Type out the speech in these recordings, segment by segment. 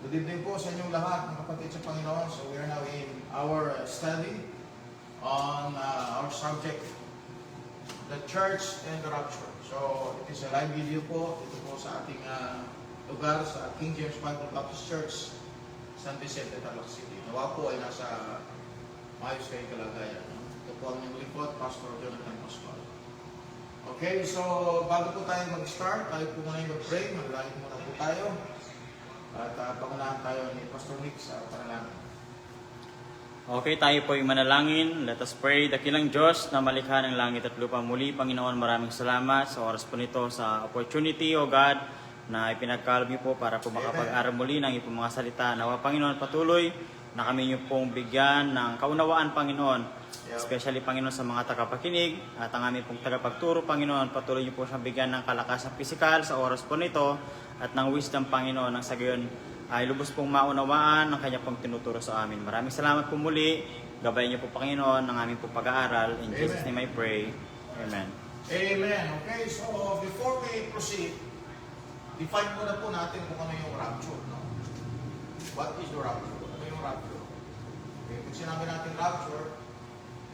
Good evening po sa inyong lahat, mga kapatid sa Panginoon. So we are now in our study on our subject, the church and the rapture. So it is a live video po. Ito po sa ating lugar sa King James Bible Baptist Church, San Vicente, Tarlac City. Nawa po ay nasa maayos kayong kalagayan. Ito po ang inyong lingkod, Pastor Jonathan Pascual. Okay, so bago po tayo mag-start, tayo po muna yung mag-pray. Maglangit muna po tayo. At pangunahan tayo ni Pastor Nick sa panalangin. Okay, tayo po yung manalangin. Let us pray. Dakilang Diyos na malikha ng langit at lupa muli. Panginoon, maraming salamat sa oras po nito, sa opportunity, O God, na ipinagkaloob niyo po para po makapag-aral muli ng iyong mga salita. Nawa, Panginoon, patuloy na kami niyo pong bigyan ng kaunawaan, Panginoon. Especially, Panginoon, sa mga tagapakinig at ang aming pong tagapagturo, Panginoon, patuloy niyo po siyang bigyan ng kalakasan pisikal sa oras po nito at ng wisdom, Panginoon, nang sa gayon ay lubos pong maunawaan ang kanya pong tinuturo sa amin. Maraming salamat po muli. Gabayan niyo po, Panginoon, ang aming pong pag-aaral. In Jesus' name I pray. Amen. Amen. Okay, so before we proceed, define muna po natin kung ano yung rapture. No? What is the rapture? Ano yung rapture? Okay, kung sinabi natin rapture,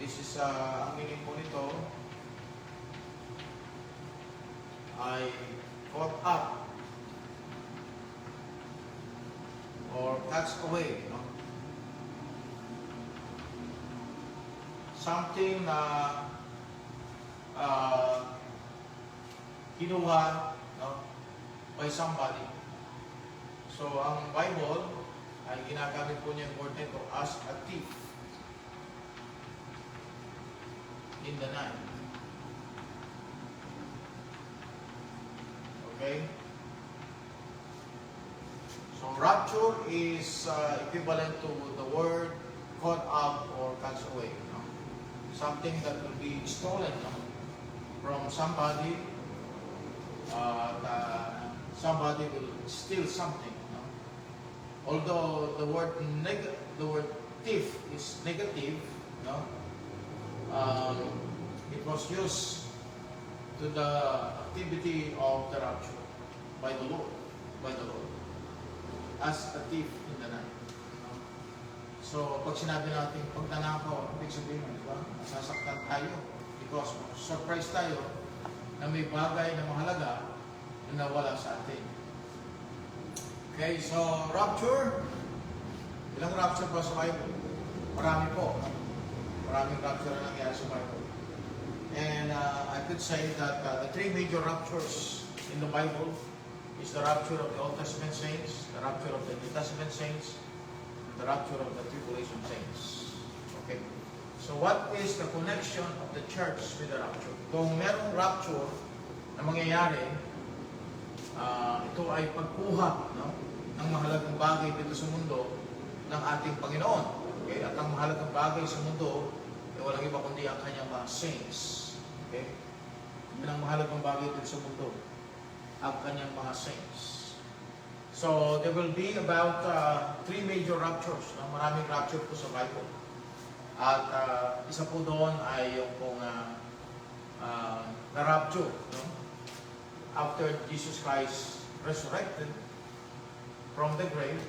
this is ang meaning po nito ay caught up or catch away. No? Something na kinuha, no, by somebody. So, ang Bible ay ginagamit po niya yung word nito as a thief in the night. Okay? So, rapture is equivalent to the word caught up or catch away. No? Something that will be stolen, no, from somebody. Somebody will steal something. No? Although the word thief is negative, no, it was used to the activity of the rapture by the Lord, as a thief in the night. No? So pag sinabi natin pagnanakaw, ibig sabihin, di ba? Masasaktan tayo because surprise tayo na may bagay na mahalaga na nawala sa atin. Okay, so rapture. Ilang rapture ba sa Bible? Marami po. Maraming rapture na nangyari sa Bible. And I could say that the three major raptures in the Bible is the rapture of the Old Testament saints, the rapture of the New Testament saints, and the rapture of the tribulation saints. Okay. So what is the connection of the church with the rapture? Kung merong rapture na mangyayari, ito ay pagkuha, no, ng mahalagang bagay dito sa mundo ng ating Panginoon. Okay? At ang mahalagang bagay sa mundo ay walang iba kundi ang kanyang mga saints. Okay? Yan ang mahalagang bagay dito sa mundo, ang kanyang mga saints. So there will be about three major raptures. No? Maraming rapture po sa Bible. At isa po doon ay yung pong na-rapture, no? After Jesus Christ resurrected from the grave.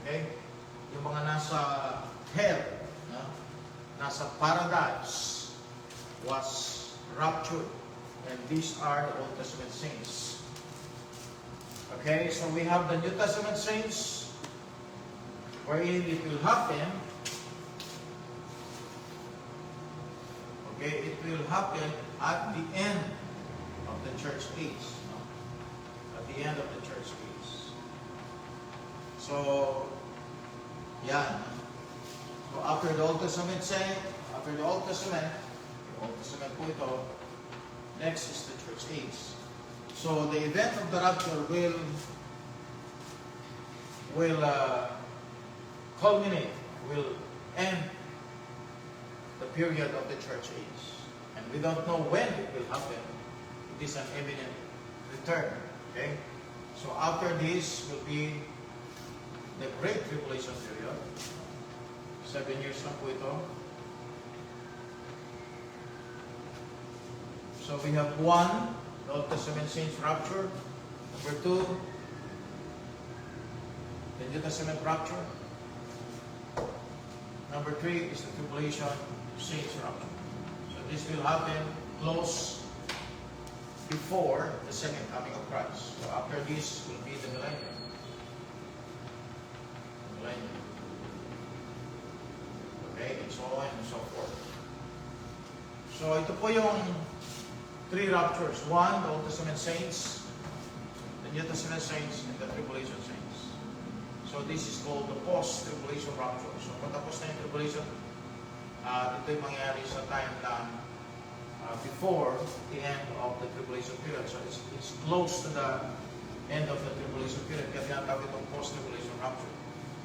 Okay? Yung mga nasa hell, no? Nasa paradise, was raptured. And these are the Old Testament saints. Okay, so we have the New Testament saints, wherein it will happen. Okay, it will happen at the end of the church age. No? At the end of the church age. So, yan. So after the Old Testament after the Old Testament po ito, next is the church age. So the event of the rapture will culminate, will end the period of the church age. And we don't know when it will happen. It is an imminent return. Okay? So after this will be the Great Tribulation period. 7 years lang po ito. So we have one, the Old Testament saints rapture. Number two, the the New Testament rapture. Number 3 is the tribulation saints rapture. So this will happen close before the second coming of Christ. So after this will be the millennium. Okay, and so on and so forth. So ito po yung 3 raptures. 1, the Old Testament saints, the New Testament saints, and the tribulation saints. So this is called the post-tribulation rapture. So patapos na yung tribulation, ito yung mangyayari sa time na before the end of the tribulation period. So it's close to the end of the tribulation period. Kaya tinatawag itong post-tribulation rapture.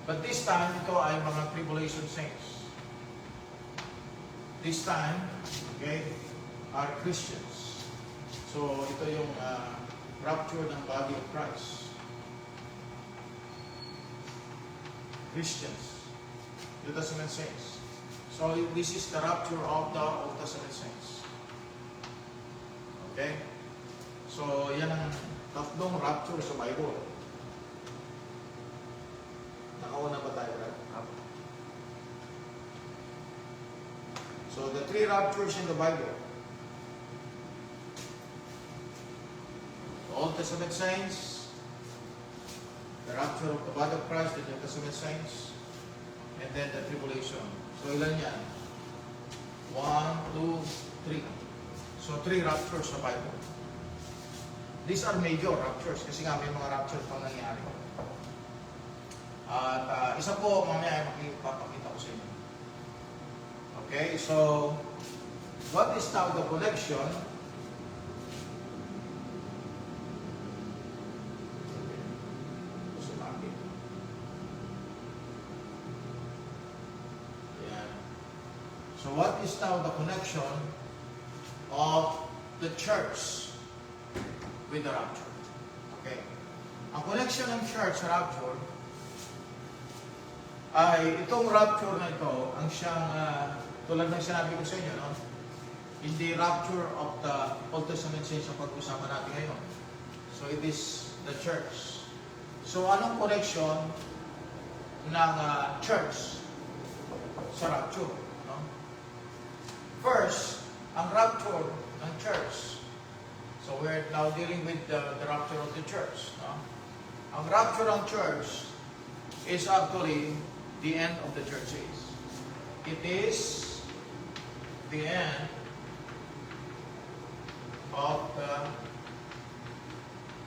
But this time, ito ay mga tribulation saints. This time, okay, are Christians. So ito yung rapture ng body of Christ. Christians, New Testament saints. So this is the rapture of the Old Testament saints. Okay? So yan ang tatlong rapture sa Bible. Nakauna ba tayo, right? So the 3 raptures in the Bible. The Old Testament saints, the rapture of the body of Christ, the New Testament saints, and then the tribulation. So ilan yan? 1, 2, 3. So 3 raptures sa Bible. These are major raptures kasi nga may mga rapture pang nangyari. At isa po mamaya ay makipapakita ko sa inyo. Okay, so what is now the connection? So what is now the connection of the church with the rapture? Okay. Ang connection ng church sa rapture ay itong rapture na ito, ang siyang tulad ng sinabi ko sa inyo, no? Hindi rapture of the Old Testament saints ang pag-usapan natin ngayon. So it is the church. So anong connection ng church sa rapture? No? First, ang rapture ng church. So we're now dealing with the rapture of the church. No? Ang rapture ng church is actually the end of the church age. It is the end of the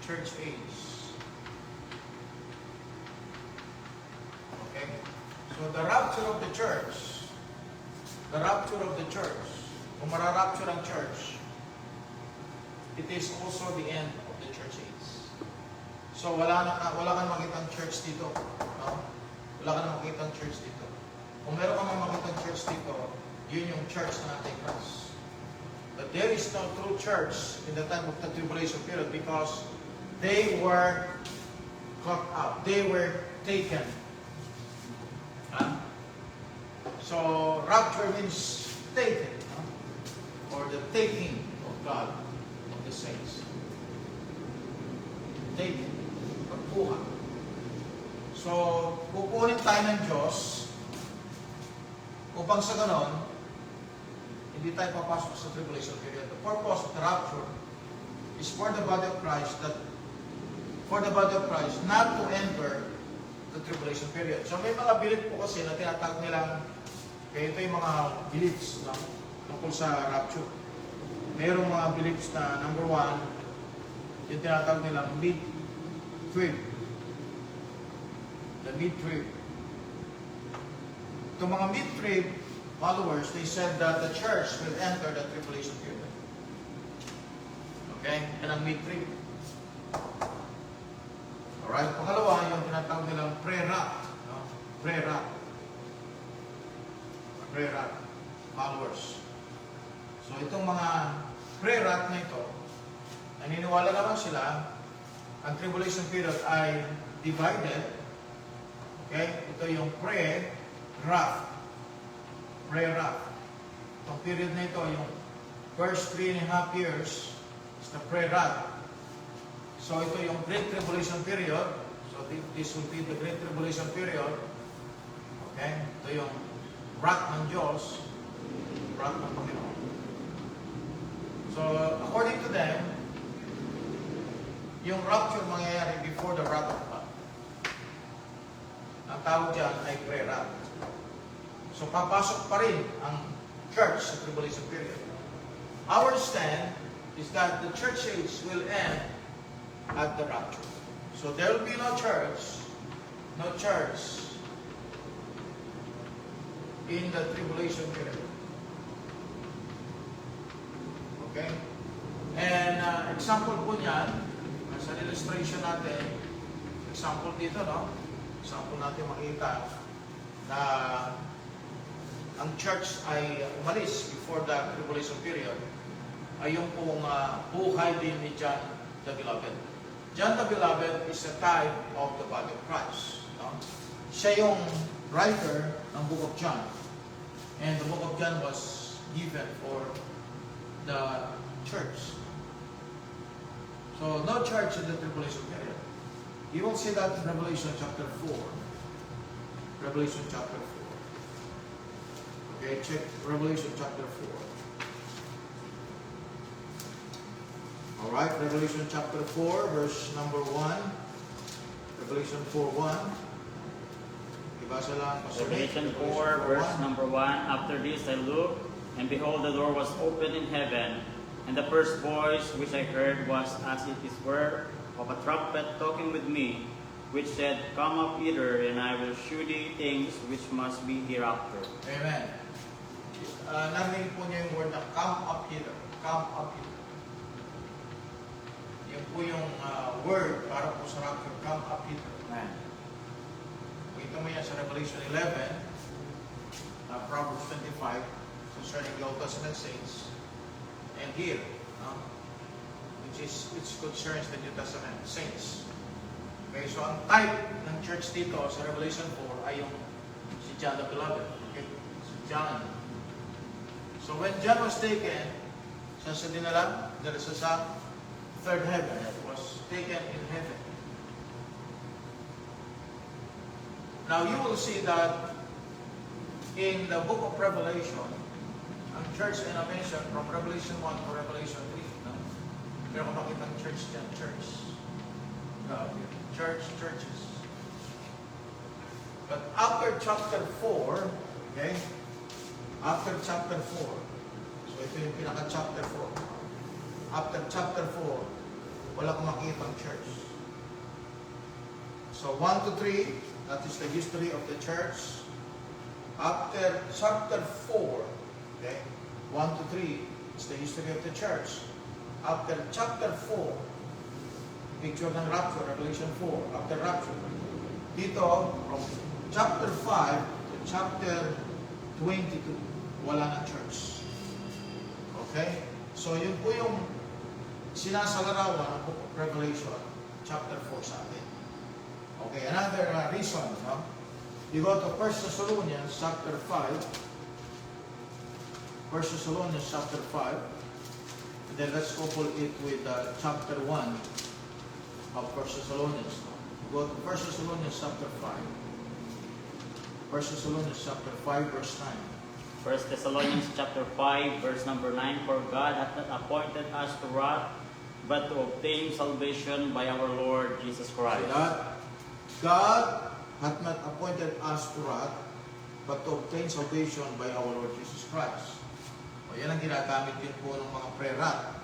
church age. Okay? So the rapture of the church, kung mararapture ang church, it is also the end of the church age. So wala kang makitang church dito. No? Wala kang makitang church dito. Kung meron kang makitang church dito, yun yung church ng Antichrist. But there is no true church in the time of the tribulation period because they were caught up. They were taken. So rapture means taken, or the taking of God, of the saints. Taken, pagkuha. So, kukunin tayo ng Diyos upang sa ganon, hindi tayo papasok sa tribulation period. The purpose of the rapture is for the body of Christ not to enter the tribulation period. So may mga belief po kasi na tinatawag nilang, kaya ito yung mga beliefs no, tungkol sa rapture. Mayroong mga beliefs na number 1, yung tinatawag nilang mid-trib. The mid-trib. Itong mga mid-trib followers, they said that the church will enter the tribulation period. Okay? Yan ang mid-trib. Alright? Pangalawa, yung tinatawag nilang pre-rat. No? Pre-rat. Pre-rat followers. So itong mga pre-rat na ito, naniniwala naman sila, ang tribulation period ay divided. Okay? Ito yung pre-rat. Pre-rat. Itong period na ito, yung first 3.5 years is the pre-rat. So ito yung great tribulation period. So this will be the Great Tribulation period. Okay? Ito yung wrath ng Diyos, wrath ng Panginoon. So, according to them, yung rapture mangyayari before the wrath of God. Ang tawag dyan ay pre-wrath. So, papasok pa rin ang church sa tribulation period. Our stand is that the church age will end at the rapture. So, there will be no church in the tribulation period. Okay? And example po niyan, sa illustration natin, example dito, no? Example natin makita na ang church ay umalis before the tribulation period ay yung pong buhay din ni John the Beloved. John the Beloved is a type of the body of Christ. No? Siya yung writer ng Book of John. And the Book of John was given for the church. So, no church in the tribulation period. You will see that in Revelation chapter 4. Revelation chapter 4. Okay, check Revelation chapter 4. Alright, Revelation chapter 4, verse number 1. Revelation 4:1. Ibasa lang. Revelation 4, verse number 1. After this I looked, and behold, the door was opened in heaven, and the first voice which I heard was as it were of a trumpet talking with me, which said, Come up hither, and I will shew thee things which must be hereafter. Amen. Narinig po niyo yung word na come up hither. Come up hither. Yan po yung word para po sa rapture. Come up hither. Amen. Ito mo yan sa Revelation 11, Proverbs 25, concerning the Old Testament saints. And here, which concerns the New Testament saints. Okay, so ang type ng church dito sa Revelation 4 ay yung si John the Beloved. Okay, si John. So when John was taken, saan siya dinala? Dala siya sa third heaven. It was taken in heaven. Now you will see that in the book of Revelation, ang church na mention from Revelation 1 to Revelation 3, no? Pero kung makita ang church dyan, church. Churches. But after chapter 4, okay? After chapter 4, so ito yung pinaka-chapter 4. After chapter 4, wala kang makita ang church. So 1 to 3, that is the history of the church. After chapter 4, okay, 1 to 3 is the history of the church. After chapter 4, picture ng rapture, Revelation 4, after rapture. Dito, from chapter 5 to chapter 22, wala na church. Okay? So, yun po yung sinasalarawan ng book of Revelation, chapter 4 sa atin. Okay, another reason, no? You go to 1 Thessalonians chapter 5. 1 Thessalonians chapter 5. And then let's couple it with chapter 1 of 1 Thessalonians. Go to 1 Thessalonians chapter 5. 1 Thessalonians chapter 5 verse 9. 1 Thessalonians chapter 5, verse number 9, For God hath not appointed us to wrath, but to obtain salvation by our Lord Jesus Christ. See that? God hath not appointed us to wrath, but to obtain salvation by our Lord Jesus Christ. O yan ang ginagamit din po ng mga pre-wrath.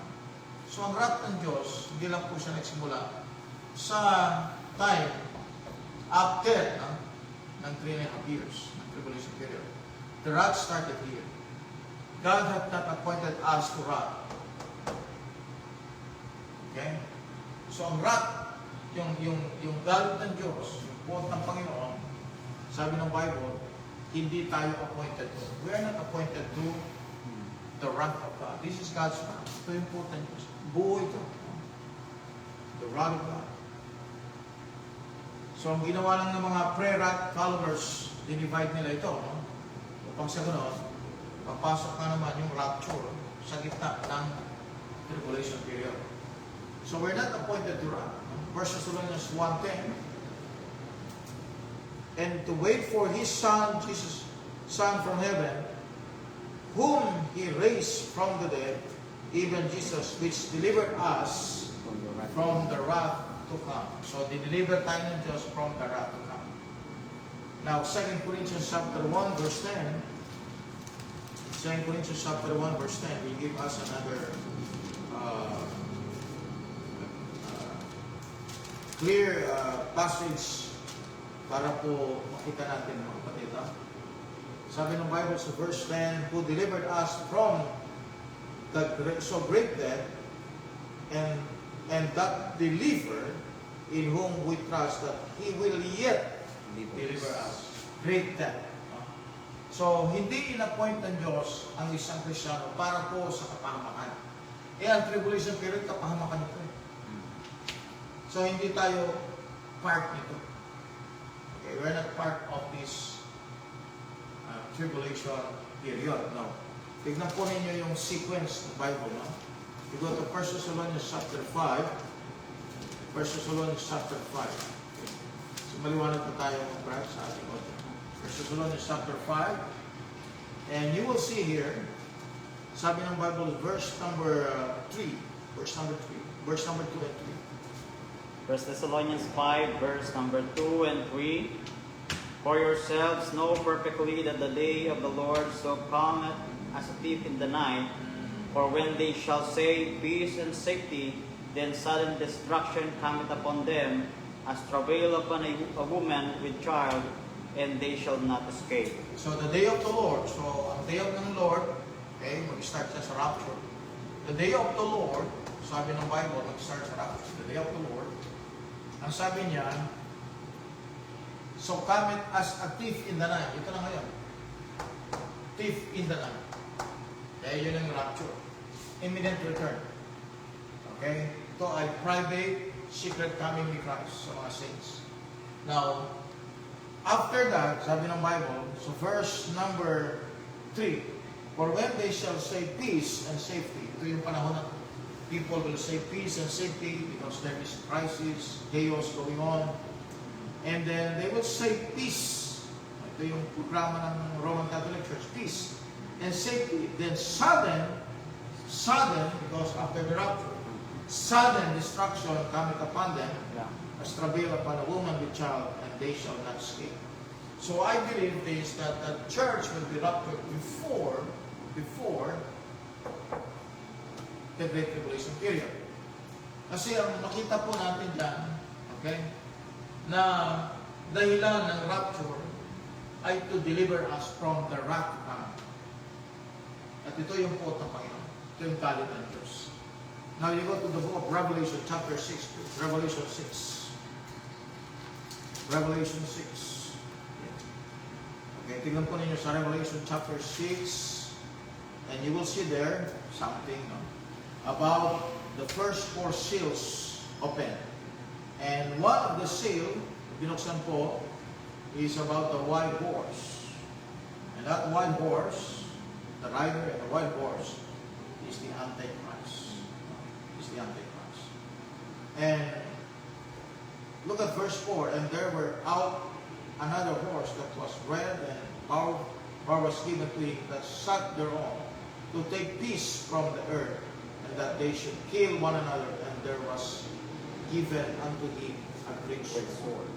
So ang wrath ng Diyos, hindi lang po siya nagsimula sa time after ng 3.5 years, ng tribulation period. The wrath started here. God hath not appointed us to wrath. Okay? So ang wrath, yung galit ng Diyos, yung quote ng Panginoon, sabi ng Bible, hindi tayo appointed to. We are not appointed to the wrath of God. This is God's wrath. Ito yung quote ng Diyos. Buo ito. The wrath of God. So ang ginawa lang ng mga pre-wrath followers, dinivide nila ito, no? Upang sa ganoon, papasok na naman yung rapture sa gitna ng tribulation period. So we're not appointed to wrath. 1 Thessalonians 1:10, and to wait for His Son, Jesus, Son from heaven, whom He raised from the dead, even Jesus, which delivered us from the wrath to come. So, dineliver tayo ng Diyos from the wrath to come. Now, 2 Corinthians chapter 1, verse 10, 2 Corinthians chapter 1, verse 10 will give us another clear passage para po makita natin mga kapatid. Sabi ng Bible sa verse 10, who delivered us from the so great death, and that deliver in whom we trust that He will yet deliver us. Great death. So, hindi in-appoint ng Diyos ang isang Kristiyano para po sa kapahamakan. Ang tribulation period, kapahamakan ito. So, hindi tayo part nito. Okay, we're not part of this tribulation period. No. Tignan po ninyo yung sequence ng Bible. No? You go to 1 Thessalonians chapter 5. 1 Thessalonians chapter 5. Okay. So, maliwanag po tayo mga sa ating audio. 1 Thessalonians chapter 5. And you will see here, sabi ng Bible, verse number 3. Verse number 3. Verse number 2 and 3. 1 Thessalonians 5, verse number 2 and 3. For yourselves know perfectly that the day of the Lord so cometh as a thief in the night. For when they shall say peace and safety, then sudden destruction cometh upon them, as travail upon a woman with child, and they shall not escape. So the day of the Lord, so ang day of ng Lord, okay, mag-start siya sa rapture. The day of the Lord, sabi ng Bible, mag-start sa rapture. The day of the Lord, ang sabi niya, so cometh as a thief in the night. Ito na ngayon. Thief in the night. Okay, yun ang rapture. Imminent return. Okay? Ito ay private, secret coming ni Christ sa mga saints. Now, after that, sabi ng Bible, so verse number 3, for when they shall say peace and safety, ito yung panahon na people will say peace and safety because there is crisis, chaos going on. And then they will say peace. Ito yung programa ng Roman Catholic Church, peace and safety. Then sudden, because after the rapture, sudden destruction cometh upon them, as travail upon a woman with child, and they shall not escape. So I believe this, that the church will be raptured before the Great Tribulation period. Kasi ang nakita po natin dyan, okay, na dahilan ng rapture ay to deliver us from the wrath to come. At ito yung quote ng Panginoon. Ito yung galit ng Diyos. Now you go to the book of Revelation chapter 6. Revelation 6. Revelation 6. Okay, tingnan po ninyo sa Revelation chapter 6. And you will see there something, no, about the first 4 seals open. And one of the seal, binuksan po, is about the white horse. And that white horse, the rider and the white horse, is the Antichrist. Is the Antichrist. And look at verse 4. And there were out another horse that was red, and power was given to him that sat thereon, to take peace from the earth, and that they should kill one another, and there was given unto him a great sword.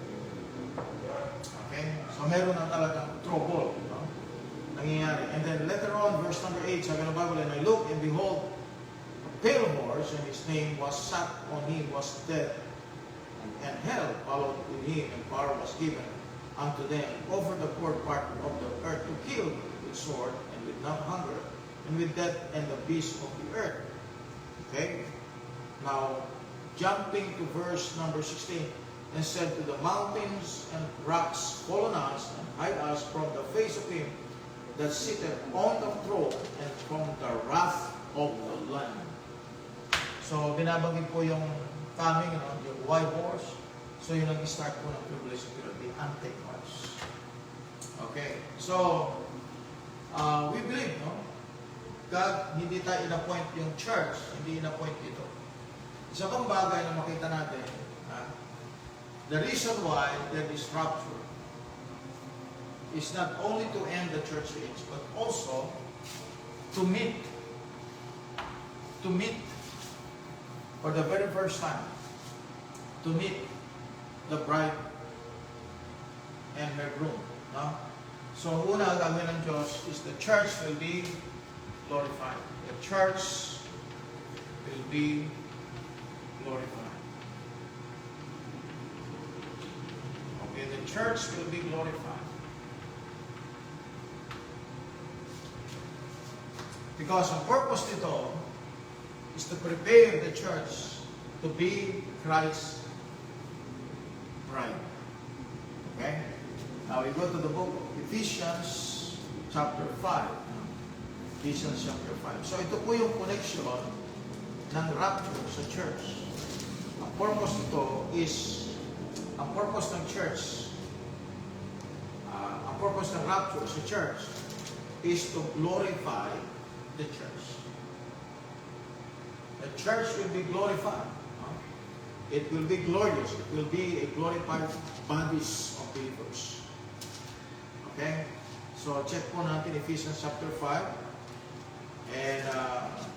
Okay? So meron na talagang trouble, no? Nangyayari. And then later on, verse number 8, sabi ng Bible, and I looked, and behold, a pale horse, and his name was sat on him, was dead, and hell followed with him, and power was given unto them over the poor part of the earth to kill with sword, and with not hunger, and with death, and the beasts of the earth. Okay? Now, jumping to verse number 16, and said to the mountains and rocks, fall on us, and hide us from the face of him that sitteth on the throne, and from the wrath of the Lamb. So, binabanggit po yung coming, yung white horse. So, yun ang start po ng tribulation period, the Antichrist. Okay? So, we believe, no? God, hindi tayo in-appoint yung church, hindi in-appoint ito. Isa pang bagay na makita natin, the reason why there is rapture, is not only to end the church age, but also to meet for the very first time, to meet the bride and her groom. No? So, una ang gagawin ng Diyos is the church will be glorified. The church will be glorified. Okay, the church will be glorified. Because ang purpose nito is to prepare the church to be Christ's bride. Okay? Now we go to the book of Ephesians chapter 5. Ephesians chapter 5. So ito po yung connection ng rapture sa church. Ang purpose nito is, ang purpose ng church, ang purpose ng rapture sa church is to glorify the church. The church will be glorified. It will be glorious. It will be a glorified bodies of believers. Okay? So, check po natin Ephesians chapter 5. And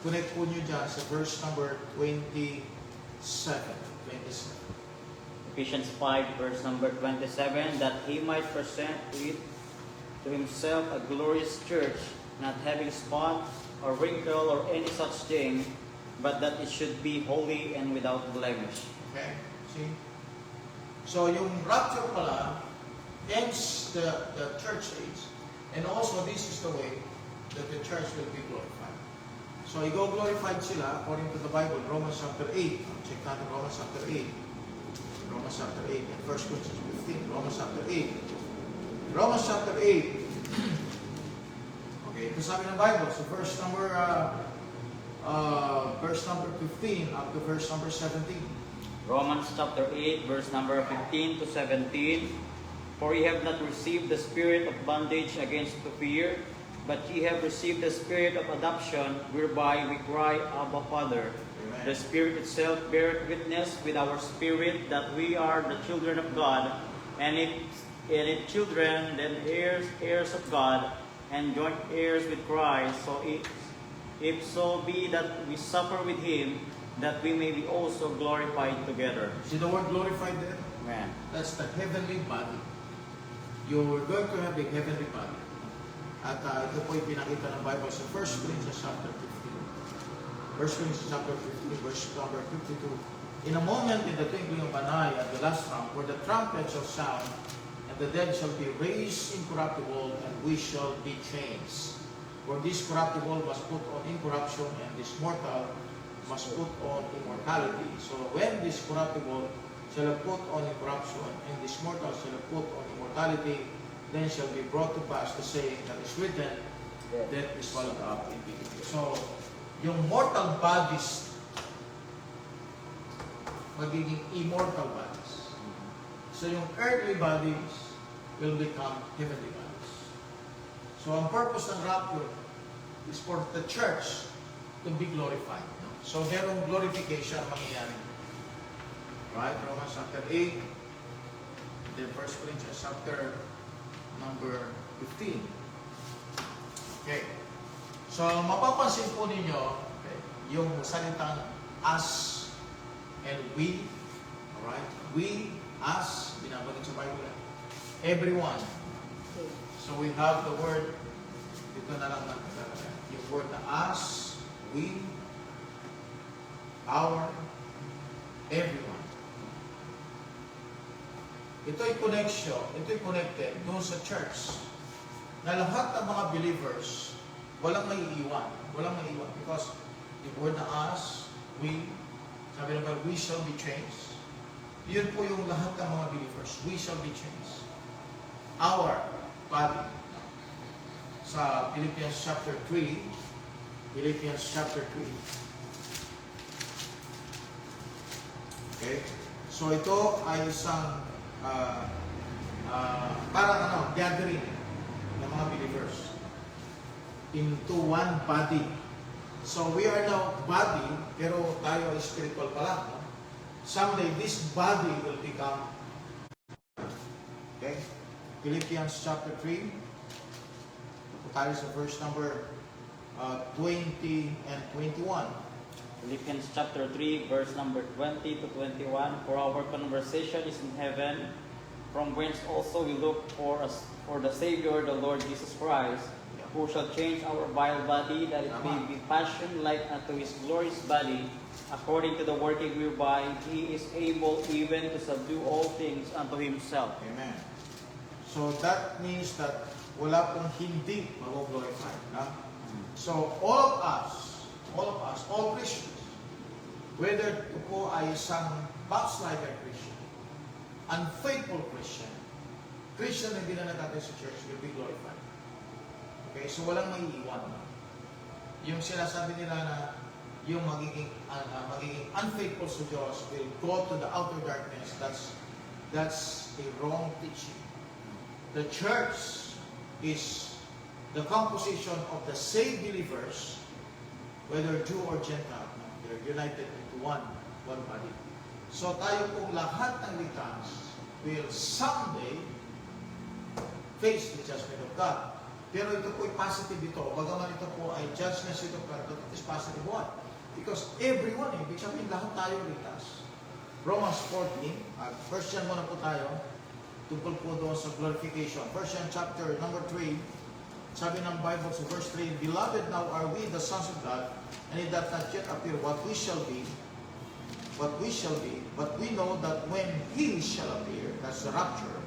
connect po nyo dyan sa verse number 27. Ephesians 5 verse number 27, that he might present it to himself a glorious church, not having spot or wrinkle or any such thing, but that it should be holy and without blemish. Okay? See? So, yung rapture pala ends the church age. And also, this is the way that the church will be glorified. So, i-glorified sila according to the Bible, Romans chapter 8. Check natin Romans chapter 8. Romans chapter 8 and 1 Corinthians 15. Romans chapter 8. Romans chapter 8. Okay, ito sabi ng Bible. So, verse number 15 up to verse number 17. Romans chapter 8 verse number 15 to 17. For ye have not received the spirit of bondage against to fear, but ye have received the spirit of adoption, whereby we cry, Abba, Father. Amen. The Spirit itself beareth witness with our spirit that we are the children of God, and if children, then heirs of God, and joint heirs with Christ. So if so be that we suffer with him, that we may be also glorified together. See the word glorified there? Amen. That's the heavenly body. You're going to have a heavenly body. At ito po yung pinakita ng Bible sa 1 Corinthians chapter 15. 1 Corinthians chapter 15, verse number 52. In a moment, in the twinkling of an eye, at the last trump, where the trumpet shall sound, and the dead shall be raised incorruptible, and we shall be changed. For this corruptible must put on incorruption, and this mortal must put on immortality. So when this corruptible shall have put on incorruption, and this mortal shall have put on immortality, then shall be brought to pass the saying that is written, death is swallowed up in victory. So, yung mortal bodies, magiging immortal bodies. So, yung earthly bodies will become heavenly bodies. So, ang purpose ng rapture is for the church to be glorified. So, merong glorification mangyayari. Right? Romans chapter 8, then 1 Corinthians chapter number 15. Okay. So, mapapansin po ninyo, okay, yung salitang us and we. Alright? We, us, binabanggit sa Bible. Everyone. So, we have the word, dito na lang natin. Yung word na us, we, our, everyone. Ito'y connection, ito'y connected doon sa church na lahat ng mga believers walang maiiwan. Walang maiiwan because the word na us, we, sabi naman, we shall be changed. Yun po yung lahat ng mga believers. We shall be changed. Our body. Sa Philippians chapter 3, Philippians chapter 3. Okay? So ito ay isang parang gathering ng mga believers into one body. So we are now body, pero tayo ay spiritual pa lang. No? Someday this body will become, okay? Philippians chapter 3. Tayo sa verse number 20 and 21. Philippians chapter 3, verse number 20 to 21. For our conversation is in heaven, from whence also we look for the Savior, the Lord Jesus Christ, who shall change our vile body, that it may be fashioned like unto his glorious body, according to the working whereby he is able even to subdue all things unto himself. Amen. So that means that wala pong hindi mag-glorify. No? So all of us, all Christians, whether ito po ay isang backslider Christian, unfaithful Christian, Christian na hindi na natin sa church will be glorified. Okay, so walang maiiwan. Yung sinasabi nila na yung magiging unfaithful sa Diyos will go to the outer darkness, that's a wrong teaching. The church is the composition of the saved believers, whether Jew or Gentile. They're united into one body. So tayo pong lahat ng likas will someday face the judgment of God. Pero ito po ay positive ito. Bagaman ito po ay judgment seat of God, it is positive one. Because everyone, ibig sabihin lahat tayo likas. Romans 14, first John muna po tayo, tungkol po doon sa glorification. First John chapter number 3, sabi ng Bible sa verse 3, Beloved, now are we the sons of God, and it doth not yet appear what we shall be, but we know that when He shall appear, that's the rapture,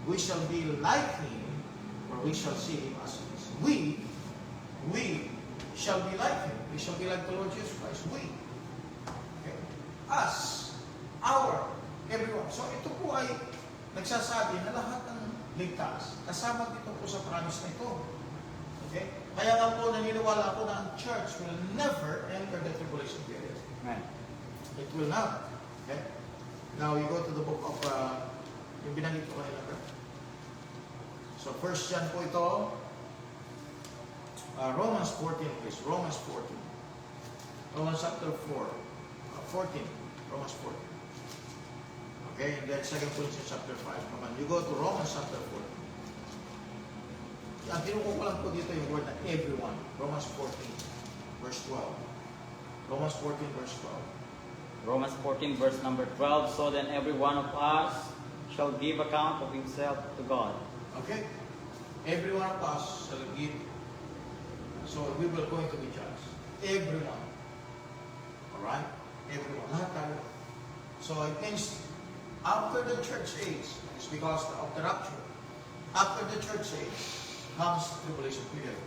we shall be like Him, or we shall see Him as He is. We shall be like Him. We shall be like the Lord Jesus Christ. We. Okay. Us. Our. Everyone. So ito po ay nagsasabi na lahat ng ligtas, kasama dito po sa promise na ito. Okay? Kaya nga po, naniniwala ako na ang church will never enter the tribulation period. Amen. It will not. Okay? Now, we go to the book of, yung binanggit ko kanila. So, first John po ito, Romans 14, please. Romans 14. Romans chapter 14. Romans 14. Okay, and then 2 Corinthians chapter 5. Come on, you go to Romans chapter 14. Ang tinuko ko lang po dito yung word na everyone. Romans 14, verse 12. Romans 14, verse 12. Romans 14, verse number 12. So then every one of us shall give account of himself to God. Okay? Every one of us shall give. So we will going to be judged. Everyone. Alright? Everyone. Lahat tayo. So it means after the church age, it's because of the rapture. After the church age comes the tribulation period.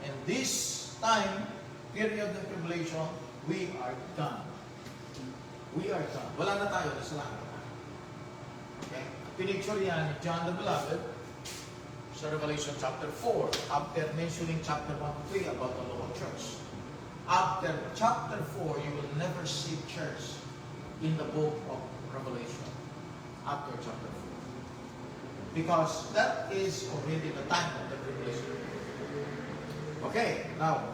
And this time, period of tribulation, we are done. We are done. Wala na tayo, nasa langit. Okay? Pinicture yan ni John the Beloved sa Revelation chapter 4, after mentioning chapter 1 to 3 about the local church. After chapter 4, you will never see church in the book of Revelation. After chapter 4. Because that is already the time of the tribulation. Okay, now,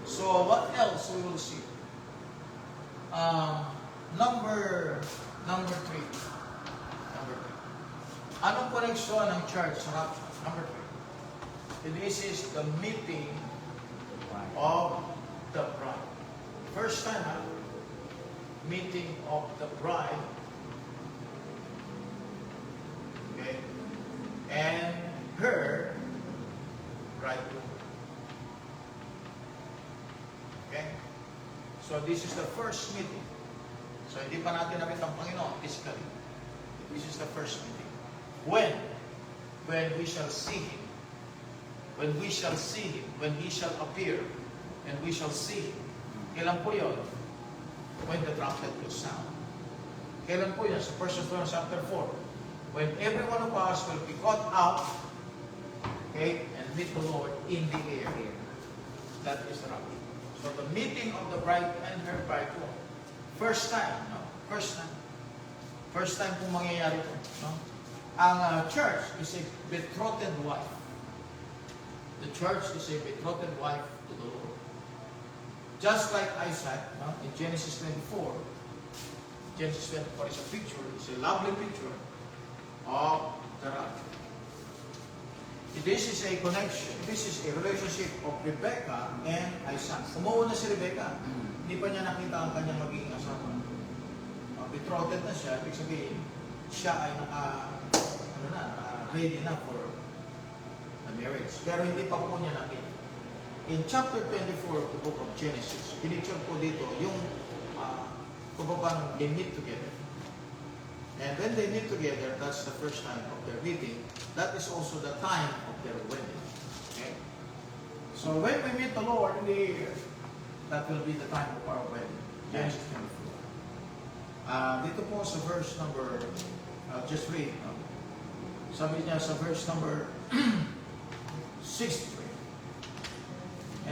so what else we will see? Number 3. Anong koneksyon ng church sa rapture? Number 3. This is the meeting of the bride. First time, meeting of the bride. Okay? And her bridegroom. Okay? So this is the first meeting. So hindi pa natin nakita ang Panginoon physically. This is the first meeting. When? When we shall see Him. When we shall see Him. When He shall appear. And we shall see Him. Kailan po yun? When the trumpet will sound. Kailan po yun? Sa 1 Thessalonians chapter 4. When every one of us will be caught out, okay, and meet the Lord in the air. That is the rapture. So the meeting of the bride and her bridegroom. First time, no? First time. First time kung mangyayari ito, no? Ang church is a betrothed wife. The church is a betrothed wife to the Lord. Just like Isaac, no? In Genesis 24. Genesis 24 is a picture, it's a lovely picture of the rapture. This is a connection, this is a relationship of Rebecca and Isaac. Umuuna si Rebecca. Hindi pa niya nakita ang kanyang magiging asawa. Betrothed na siya, ibig sabihin, siya ay ready na for the marriage. Pero hindi pa po niya nakita. In chapter 24 of the book of Genesis, pinicture po dito yung kung paano they meet together. And when they meet together, that's the first time of their meeting. That is also the time of their wedding. Okay? So when we meet the Lord in the year, that will be the time of our wedding. Genesis 24. Dito po sa verse number, just read. Sabi niya sa verse number 63.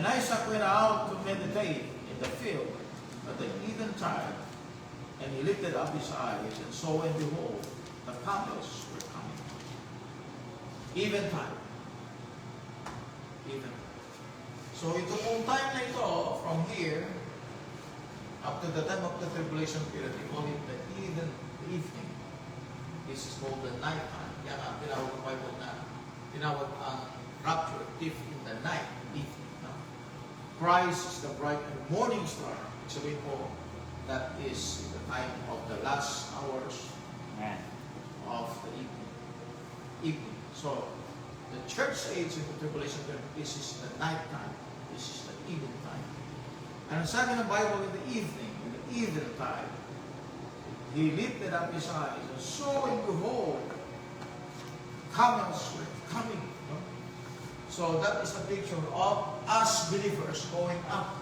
And Isaac went out to meditate in the field at the eventide, and he lifted up his eyes and saw, and behold, the camels were coming. Eventide. Eventide. So ito pong time na ito, from here, up to the time of the tribulation period, we call it the evening. This is called the night time. Kaya nga, tinawag ng Bible na, tinawag ang rapture, if in the night, evening. No? Christ is the bright and morning star. Sabihin po, that is the time of the last hours of the evening. So, the church age in the tribulation period, this is the night time. This is the evening time. And sabi ng Bible, in the evening time, he lifted up his eyes and saw, and behold, camels were coming. No? So that is the picture of us believers going up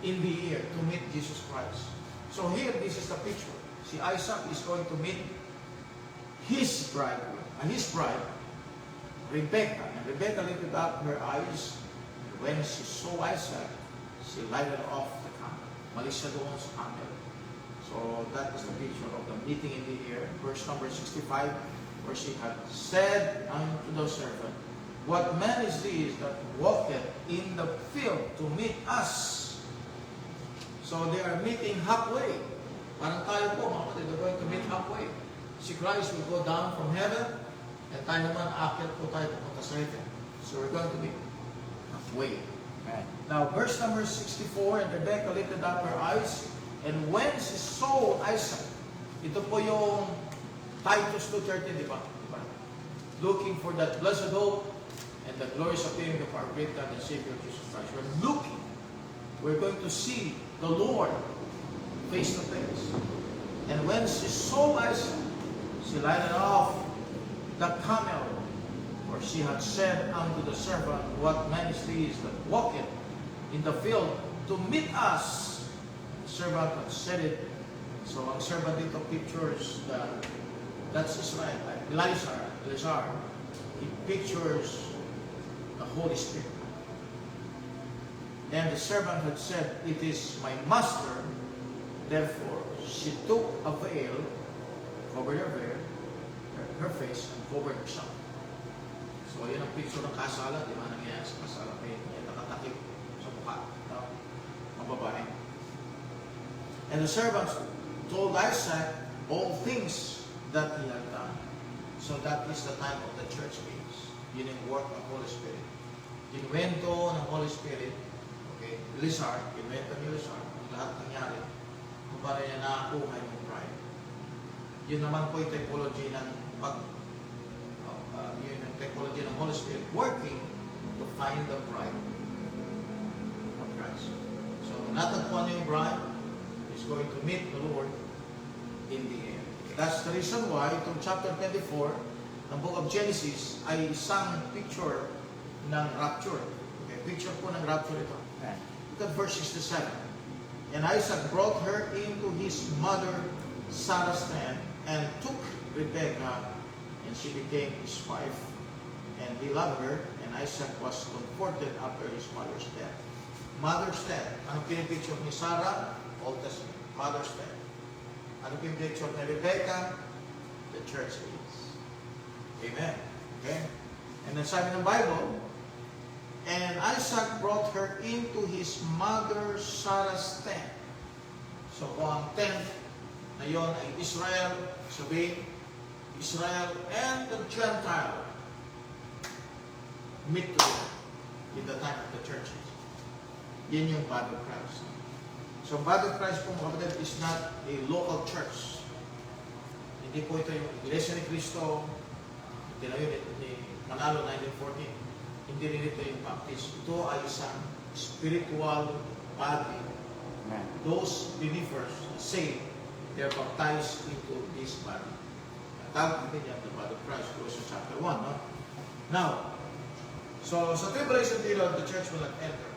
in the air to meet Jesus Christ. So here, this is the picture. See, Isaac is going to meet his bride, Rebecca. And Rebecca lifted up her eyes, and when she saw Isaac, she lighted off the camel. Malis siya doon sa camel. So that is the picture of the meeting in the air. Verse number 65, where she had said unto the servant, what man is this that walketh in the field to meet us? So they are meeting halfway. Parang tayo po, mga kapatid, they're going to meet halfway. Si Christ will go down from heaven, and tayo naman, aakyat po tayo pumunta sa heaven. So we're going to meet halfway. Now, verse number 64, and Rebecca lifted up her eyes, and when she saw Isaac, ito po yung Titus 2:13, di ba? Looking for that blessed hope and the glorious appearing of our great God and Savior Jesus Christ. We're going to see the Lord face to face. And when she saw Isaac, she lighted off the camel, for she had said unto the servant, what man is this that walketh in the field to meet us? The servant had said it. So ang servant dito pictures that's Israel, Elizar. He pictures the Holy Spirit. And the servant had said, it is my master. Therefore, she took a veil, covered her face, and covered herself. So, yan ang picture ng kasalan, di ba? Nangyayari sa kasalan. May nakatakip sa mukha. Ang babae. And the servants told Isaac all things that he had done. So that is the time of the church age. Yun yung work ng Holy Spirit. Kinuwento ng Holy Spirit, okay, kinuwento ni Elizar, lahat nangyari, kung paano niya nakakuha yung bride. Yun naman po yung typology ng typology ng Holy Spirit working to find the bride of Christ. So, natagpuan niyo yung bride is going to meet the Lord in the air. That's the reason why itong chapter 24 ng book of Genesis ay isang picture ng rapture. Okay, picture po ng rapture ito. Look at verse 67. And Isaac brought her into his mother Sarah's tent and took Rebekah, and she became his wife. And he loved her, and Isaac was comforted after his mother's death. Mother's death. Anong pinipicture ni Sarah? Old Testament. Mother's death. Anong pinipicture ni Rebekah? The church age. Amen. Okay? And then sabi ng Bible, and Isaac brought her into his mother Sarah's tent. So kung ang tent na yon ay Israel, sabihin, Israel and the Gentile. meet together in the time of the churches. Yan yung body of Christ. So, body of Christ po mga kapatid is not a local church. Hindi po ito yung Iglesia ni Cristo, tinayo ni Manalo 1914. Hindi rin ito yung Baptist. Ito ay isang spiritual body. Amen. Those believers say they're baptized into this body. Tawag natin yan, the body of Christ, Colossians chapter 1. No? Now, so sa tribulation period, the church will not enter.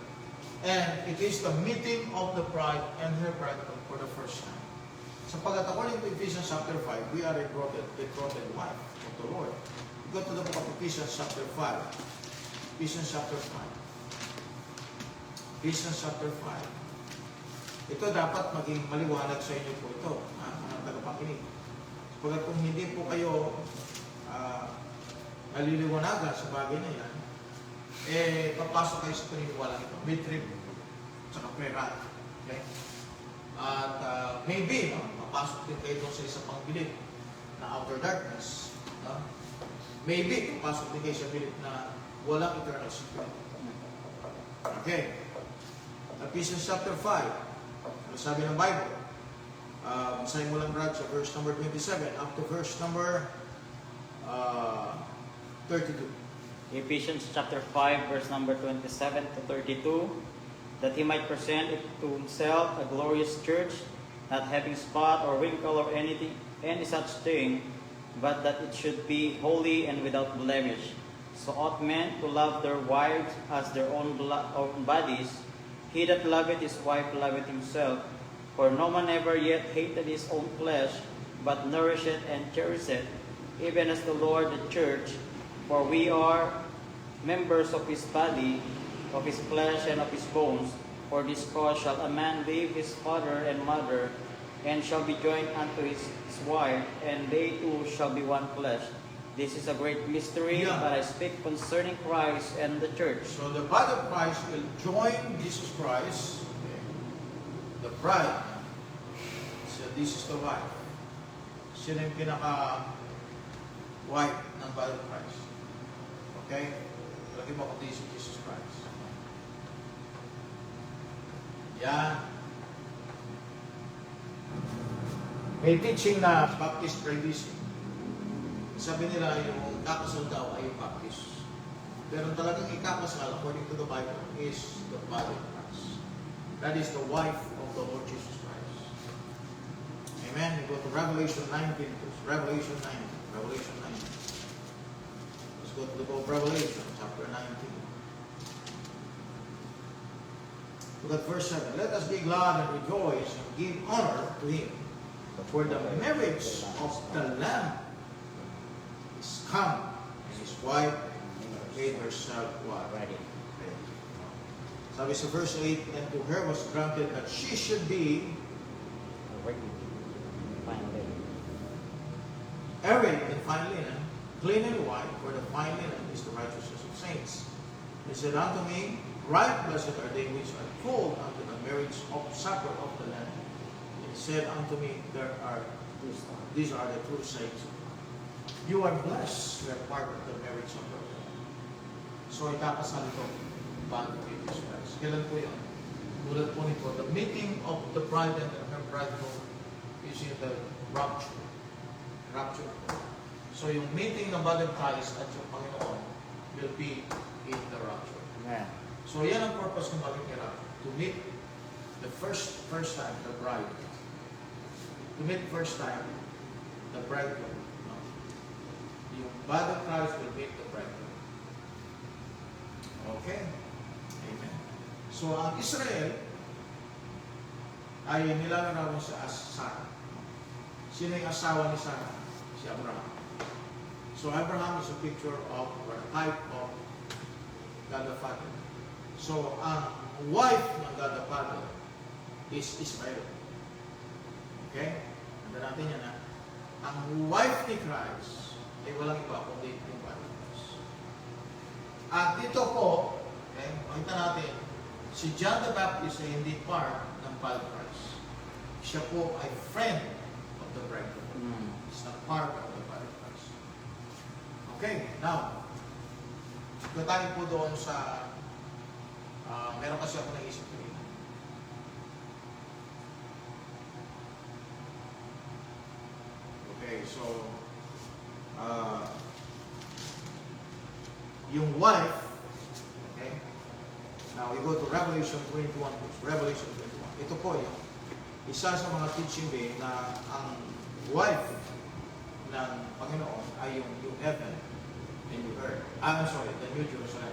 And it is the meeting of the bride and her bridegroom for the first time. Sapagkat according to Ephesians chapter 5, we are a betrothed wife of the Lord. Go to the book of Ephesians chapter 5. Ephesians chapter 5. Ephesians chapter 5. Ito dapat maging maliwanag sa inyo po ito, mga tagapakinig. Sapagkat kung hindi po kayo naliliwanagan sa bagay na yan, papasok kayo sa paniniwala nito. Mid-trib, tsaka pre-rat. Okay? At maybe, papasok din kayo doon sa isang pangbilib na outer darkness. No? Maybe, papasok din kayo sa bilib na walang eternal security. Okay. Ephesians chapter 5. Ano sabi ng Bible? Basahin mo lang, Brad, sa verse number 27 up to verse number 32. Ephesians chapter 5, verse number 27 to 32, that he might present it to himself a glorious church, not having spot or wrinkle or any such thing, but that it should be holy and without blemish. So ought men to love their wives as their own bodies. He that loveth his wife loveth himself. For no man ever yet hated his own flesh, but nourisheth and cherisheth, even as the Lord the church. For we are members of his body, of his flesh and of his bones. For this cause shall a man leave his father and mother, and shall be joined unto his wife, and they two shall be one flesh. This is a great mystery, Yeah. but I speak concerning Christ and the church. So the body of Christ will join Jesus Christ, the bride. So this is the wife. Sino yung pinaka-wife ng body of Christ? Okay? Lagi mo kung this is Jesus Christ. Yan. May teaching na Baptist tradition. Sabi nila yung kakasal daw ay yung Baptist. Pero talagang ikakasal, according to the Bible, is the body of Christ. That is the wife of the Lord Jesus Christ. Amen. We go to Revelation 19. Revelation 19. Revelation 19. Let's go to the book of Revelation, chapter 19. Look at verse 7. Let us be glad and rejoice and give honor to him. For the marriage of the Lamb is come, and his wife made herself what? Ready. Sabi sa verse 8, and to her was granted that she should be Finally. arrayed in fine linen, clean and white, for the fine linen is the righteousness of saints. He said unto me, right blessed are they which are called unto the marriage of supper of the Lamb. He said unto me, these are the true saints. You are blessed to be part of the marriage of the Lamb. So ikakasal ito bago kay Jesus Christ. Kailan po yun? Tulad po nito, the meeting of the bride and her bridegroom is in the rapture. Rapture. So yung meeting ng body of Christ at yung Panginoon will be in the rapture. Amen. So yan ang purpose ng bagay kay rapture. To meet the first time the bride. To meet first time the bridegroom. No? Yung body of Christ will meet the bridegroom. Okay? Amen. So ang Israel ay nilalarawan sa Sarah. Sino yung asawa ni Sarah? Si Abraham. So Abraham is a picture of, or a type of God the Father. So ang wife ng God the Father is Israel. Okay? Tanda natin yan ha. Ang wife ni Christ ay walang iba kundi yung body of Christ. At dito po, okay, makita natin, si John the Baptist ay hindi part ng body of Christ. Siya po ay friend of the bridegroom. Mm. It's not part of the body of Christ. Okay, now, Kung tayo po doon sa, meron kasi ako naisip ko rin. Okay, so, yung wife, okay, now we go to Revelation 21, Revelation 21. Ito po yung isa sa mga teaching day na ang wife ng Panginoon ay yung new heaven and new earth. I'm sorry, the new Jerusalem.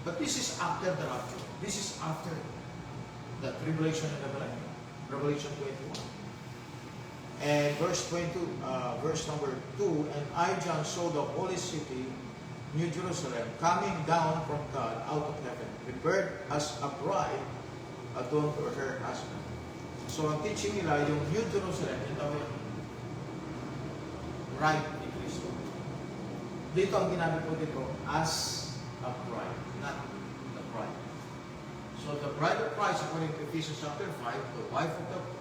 But this is after the rapture. This is after the tribulation and the millennium. Revelation 21. And verse 22, verse number 2, and I, John, saw the holy city, New Jerusalem, coming down from God out of heaven, prepared as a bride adorned for her husband. So, ang teaching nila, yung New Jerusalem, yung tawag bride ni Cristo. Dito ang ginamit po dito as a bride, not the bride. So, the bride of Christ, according to Ephesians chapter 5, the wife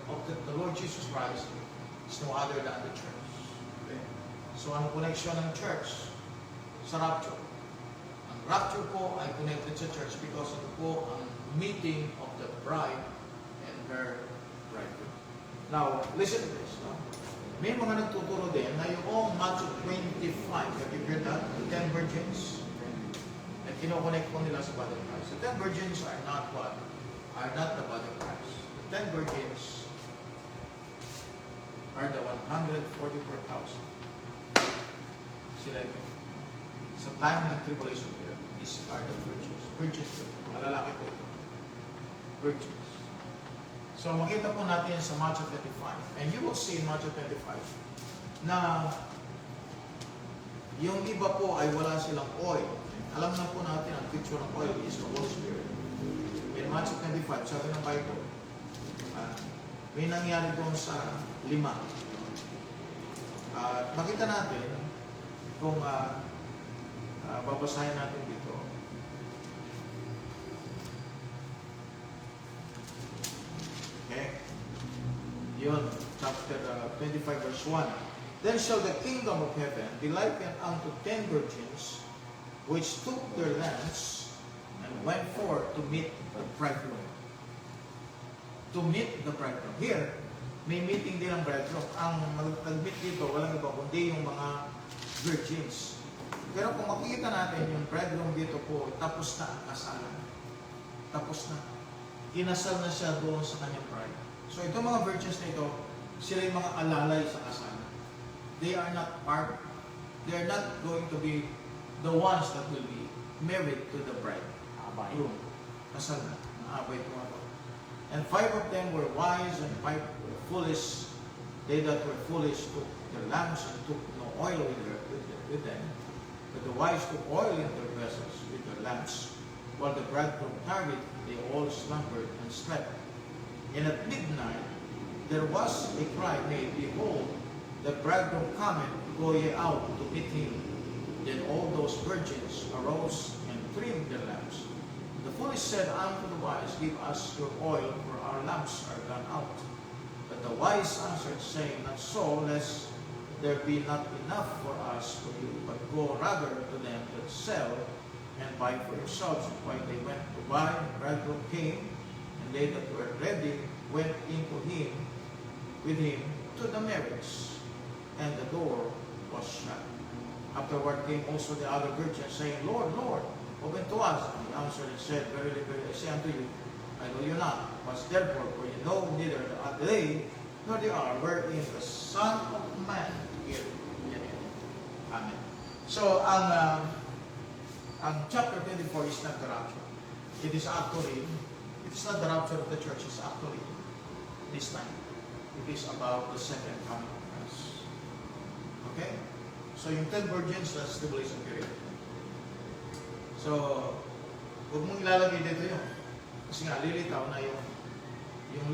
of the Lord Jesus Christ, is no other than the church. Okay? So, ang connection ng church sa rapture? Ang rapture po ay connected sa church because ito po ang meeting of the bride and her bridegroom. Now, listen to this. No? May mga nagtuturo din na yung Matthew 25, have you heard that? The 10 virgins. Na kinoconnect po nila sa body of Christ. The 10 virgins are not what? Are not the body of Christ. The 10 virgins are the 144,000. Sila ito. Sa time ng tribulation period, these are the virgins. Virgins po. Malalaki po ito. Virgins. So makita po natin sa Matthew 25. And you will see in Matthew 25 na yung iba po ay wala silang oil. Alam na po natin ang picture ng oil is the Holy Spirit. In Matthew 25, sabi ng Bible, may nangyari doon sa 5. Makita natin kung babasahin natin dito. Okay? Yun, chapter 25 verse 1. Then shall the kingdom of heaven be likened unto 10 virgins, which took their lamps and went forth to meet the bridegroom. To meet the bridegroom. Here, may meeting din ang bridegroom. Ang nag-meet dito, walang iba kundi yung mga virgins. Pero kung makikita natin, yung bridegroom dito po, tapos na ang kasalan. Tapos na. Kinasal na siya doon sa kanyang bride. So itong mga virgins na ito, sila yung mga alalay sa kasalan. They are not part, they are not going to be the ones that will be married to the bride. Groom. Kasal na. Naabay ito nga. And 5 of them were wise and 5 were foolish. They that were foolish took their lamps and took no oil with them. But the wise took oil in their vessels with their lamps. While the bridegroom tarried, they all slumbered and slept. And at midnight there was a cry made, Behold, the bridegroom cometh, go ye out to meet him. Then all those virgins arose and trimmed their lamps. The foolish said unto the wise, Give us your oil, for our lamps are gone out. But the wise answered, saying, Not so, lest there be not enough for us for you, but go rather to them that sell, and buy for yourselves. While they went to buy, the bridegroom came, and they that were ready went into him, with him, to the marriage, and the door was shut. Afterward came also the other virgins, saying, Lord, Lord, open to us. And he answered and said, Verily, verily, I say unto you, I know you not. But therefore, for you know neither the day nor the hour wherein the Son of Man will be. Amen. So, ang chapter 24 is not the rapture. It is not the rapture of the church. It's actually this time. It is about the second coming of Christ. Okay? So, yung 10 virgins, that's the tribulation period. So, huwag mong ilalagay dito yun. Kasi nga, lilitaw na yung 5,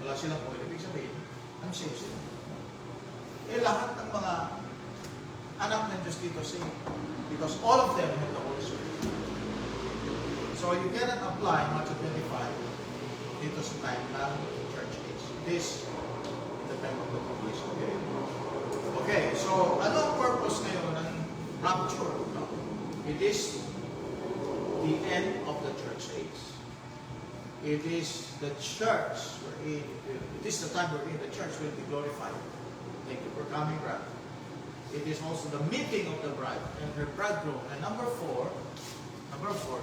wala silang oil. Ibig sabihin, ang save sila. Lahat ng mga anak ng Diyos dito saved. Because all of them have the Holy Spirit. So, you cannot apply Matthew 25 dito sa time ng church age. This in the time of the tribulation period. Okay, so ano ang purpose ngayon ng rapture? No? It is end of the church age. It is the church wherein, it is the time wherein the church will be glorified. Thank you for coming, brother. It is also the meeting of the bride and her bridegroom. And number four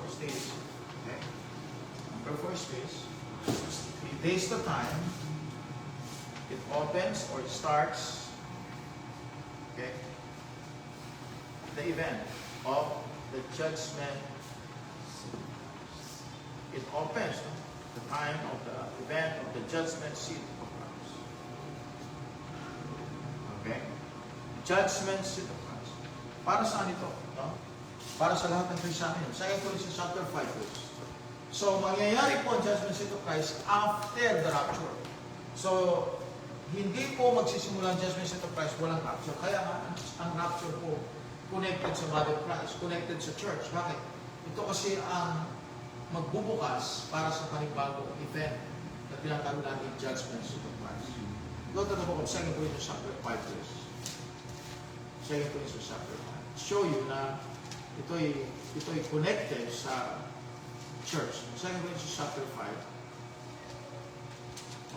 is this. Okay? Number four is this. It is the time it opens or it starts, okay, the event of the judgment. It opens the time of the event of the judgment seat of Christ. Okay? Judgment seat of Christ. Para saan ito? No? Para sa lahat ng Kristiyano yun. 2 Corinthians chapter 5 verse. So, mangyayari po ang judgment seat of Christ after the rapture. So, hindi po magsisimula ang judgment seat of Christ walang rapture. Kaya nga, ang rapture po connected sa body of Christ, connected sa church. Bakit? Ito kasi ang magbubukas para sa panibagong event na tinatawag natin judgment seat of Christ. Go to the book of 2 Corinthians chapter 5 verse. 2 Corinthians chapter 5. Show you na ito'y connected sa church. 2 Corinthians chapter 5.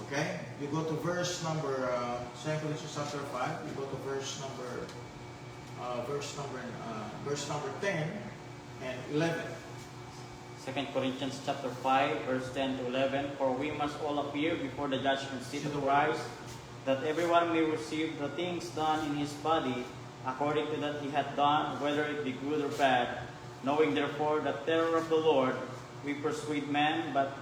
Okay? You go to verse number 2 Corinthians chapter 5. You go to verse number 10 and 11. 2 Corinthians chapter 5, verse 10 to 11. For we must all appear before the judgment seat of Christ, that everyone may receive the things done in his body, according to that he hath done, whether it be good or bad. Knowing therefore the terror of the Lord, we persuade men, but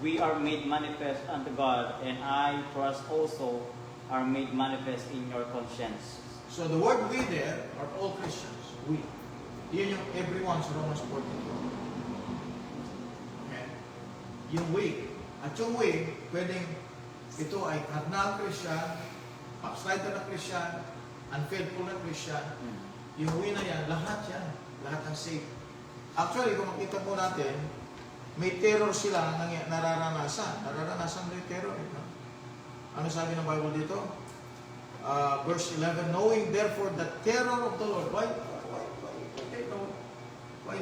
we are made manifest unto God, and I trust also are made manifest in your conscience. So the word we there are all Christians. We. Yun yung everyone sa Romans 14. Okay? Yung we. At yung we, pwedeng ito ay carnal Christian, backslider na Christian, unfaithful na Christian. Yung we na yan, lahat yan. Lahat ng saved. Actually, kung makita po natin, may terror sila na nararanasan. Nararanasan nila yung terror. Ano sabi ng Bible dito? Verse 11, knowing therefore the terror of the Lord. Why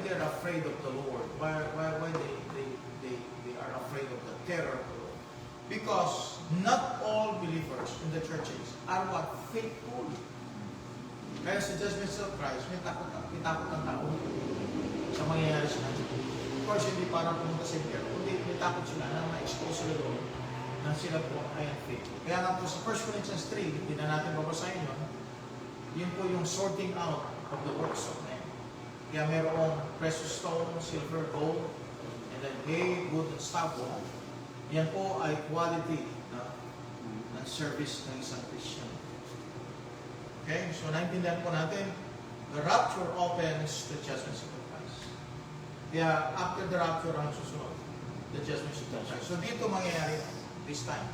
they're afraid of the Lord? Why they are afraid of the terror of the Lord? Because not all believers in the churches are what? Faithful. Kaya sa judgment seat of Christ, may takot ang tao sa mangyayari sa kanila. Of course, hindi para pumunta sa impyerno, kundi may takot sila na ma-expose sila doon na sila po ay unfaithful. Kaya nga po sa 1 Corinthians 3, hindi na natin babasahin yun, yun po yung sorting out of the works of men. Kaya mayroong precious stone, silver, gold, and then hay, wood, and stubble. Yan po ay quality ng service ng isang Christian. Okay? So, naintindihan po natin, the rapture opens the judgment seat of Christ. Kaya, after the rapture, ang susunod, the judgment seat of Christ. So, dito mangyayari this time.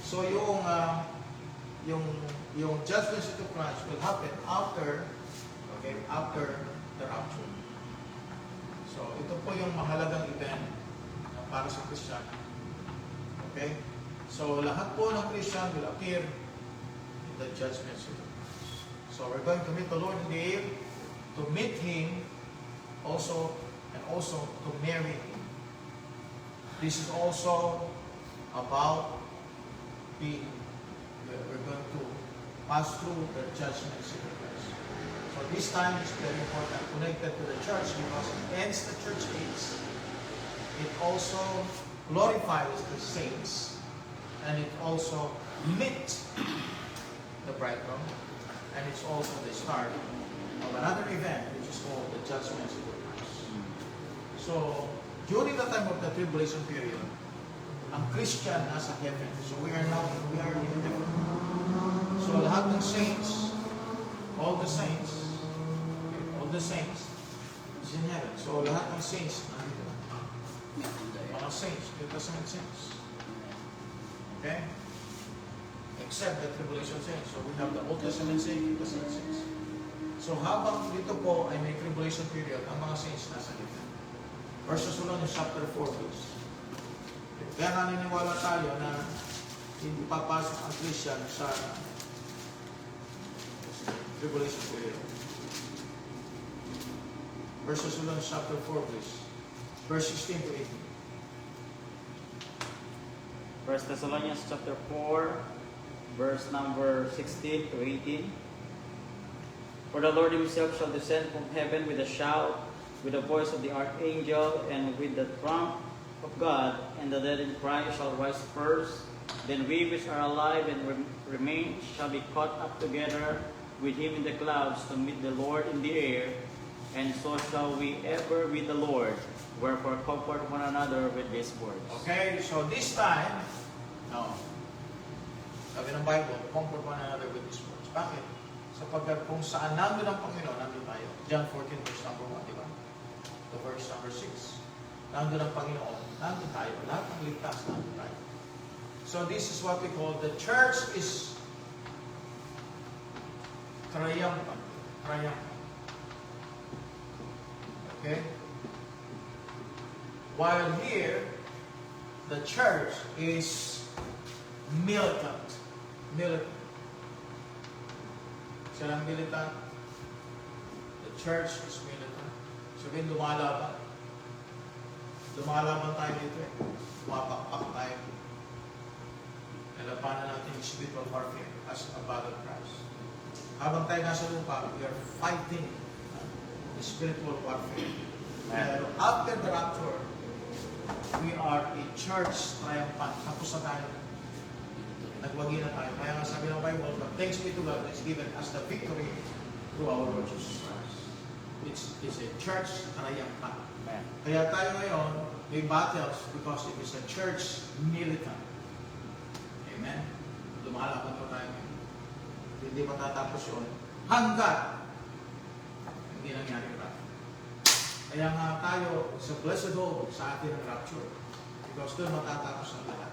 So, yung judgment seat of Christ will happen after the rapture. So, ito po yung mahalagang event para sa Christian. Okay? So, lahat po ng Christian will appear in the judgment seat of Christ. So, we're going to meet the Lord in the air, to meet Him also, and also to marry Him. This is also about we're going to pass through the judgment seat of Christ. So this time is very important, connected to the church, because it ends the church age. It also glorifies the saints, and it also meets the bridegroom, and it's also the start of another event, which is called the judgment seat of Christ. So during the time of the tribulation period, ang Christian nasa heaven. So we are in heaven. So lahat ng saints, all the saints is in heaven. So lahat ng saints nandito. Mga saints, New Testament saints. Okay? Except the tribulation saints. So we have the Old Testament saints, New Testament saints. So habang dito po ay may tribulation period, ang mga saints nasa heaven. Verses 1 in chapter 4, please. Kaya naniniwala tayo na hindi papasok ang Christian sa tribulation period. Verses 1 chapter 4, please. verse 16 to 18. 1 Thessalonians chapter 4, verse number 16 to 18. For the Lord himself shall descend from heaven with a shout, with the voice of the archangel, and with the trump of God, and the dead in Christ shall rise first. Then we which are alive and remain shall be caught up together with him in the clouds to meet the Lord in the air, and so shall we ever with the Lord. Wherefore comfort one another with these words. Okay, so this time, sabi ng Bible, comfort one another with these words. Bakit? Sapagkat kung saan nandun ang Panginoon, nandun tayo. John 14 verse number 1, di ba? To verse number 6. Nandun ang Panginoon, nandun tayo. Lahat ng ligtas, nandun tayo. So this is what we call the church is triumphant. Triumphant. Okay? While here, the church is militant. Militant. Sila ang militant. The church is militant. Sabihin, lumalaban. Lumalaban tayo dito eh. Lumapakpak tayo. Nalabanan natin yung spiritual warfare as a body of Christ. Habang tayo nasa lupa, we are fighting the spiritual warfare. Pero after the rapture, we are a church triumphant. Tapos na tayo. Nagwagi na tayo. Kaya nga sabi ng Bible, but thanks be to God that is given us the victory through our Lord Jesus Christ. It's a church triumphant. Kaya tayo ngayon, may battles because it is a church militant. Amen? Lumalaban pa tayo. Hindi matatapos yun hanggat hindi nangyari pa. Kaya nga tayo sa blessed hope sa atin ang rapture. Because doon matatapos ang lahat.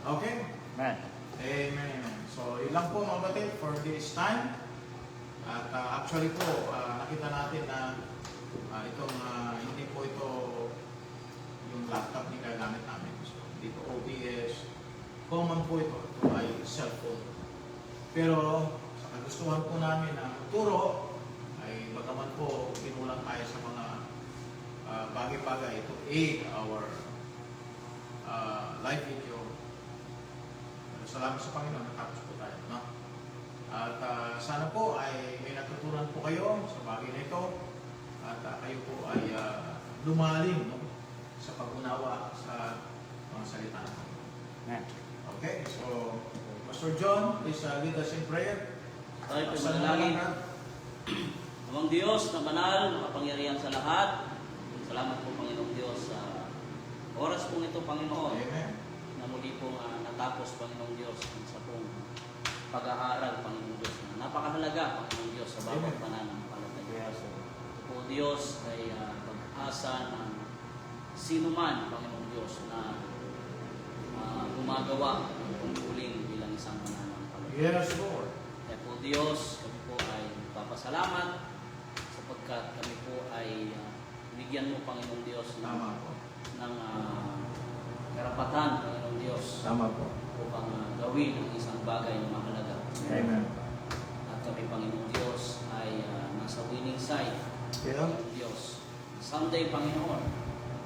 Okay? Amen. Amen. So, yun lang po mga batid for this time. At actually po, nakita natin na itong hindi po ito yung laptop na gagamit namin. So, dito OBS. Common po ito. Ito ay cellphone. Pero, sa kagustuhan po namin na turo, ay bagaman po pinulang tayo sa mga bagay-bagay to aid our live video. Salamat sa Panginoon, natapos po tayo. No? At sana po ay may natutunan po kayo sa bagay na ito at kayo po ay lumalim no? sa pag-unawa sa mga salita ng Panginoon. Amen. Okay, so Pastor John, please lead us in prayer. Tayo po manalangin. Amang Diyos na banal, makapangyarihan sa lahat. Salamat po Panginoong Diyos sa oras pong ito, Panginoon. Amen. Na muli pong natapos, Panginoong Diyos, sa pong pag-aaral, Panginoong Diyos. Na napakahalaga, Panginoong Diyos, sa bawat pananampalataya. Ito po, Diyos, ay pag-asa ng sino man, Panginoong Diyos, na gumagawa ng tungkuling bilang isang mananampalataya. Yes, Lord. Kaya po, Diyos, kami po ay papasalamat sapagkat kami po ay bigyan mo, Panginoong Diyos, Tama po. ng karapatan, Panginoong Diyos, Tama po. upang gawin ang isang bagay na mahalaga. Amen. At kami, Panginoong Diyos, ay nasa winning side, Yeah. Panginoong Diyos. Someday, Panginoon,